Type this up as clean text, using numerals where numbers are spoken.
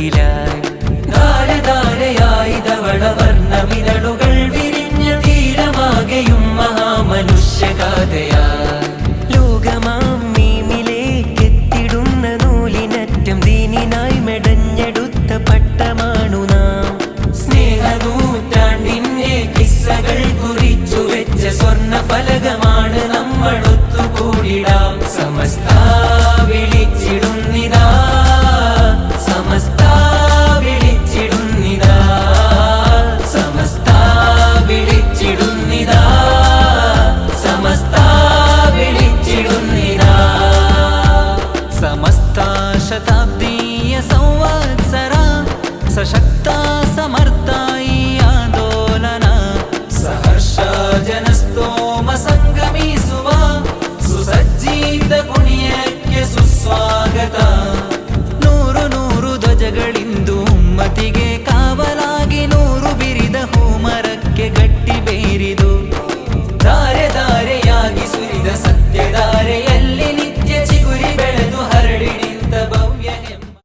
തട്ടിലായി ധാരധാരയായി ധവളവർണ്ണമിതളുകൾ വിരിഞ്ഞ തീരമാകെയും മഹാമനുഷ്യഗാഥയായി ലോകമാം മീമിലേക്കെത്തിടുന്ന നൂലിനറ്റം ദീനിനായി മെടഞ്ഞെടുത്ത പട്ടമാണു നാം സ്നേഹനൂറ്റാണ്ടിന്റെ കിസ്സകൾ കുറിച്ചു വെച്ച സ്വർണ്ണ ഫലകമാണ് നമ്മൾ ഒത്തുകൂടിടാം സമസ്ത വിളിച്ചിടുന്നിതാ സമസ്ത വിളിച്ചിടുന്നിതാ സമസ്ത വിളിച്ചിടുന്നിതാ സമസ്ത വിളിച്ചിടുന്നിതാ സമസ്ത ശതാബ്ദീയ സംവത്സര സശക്ത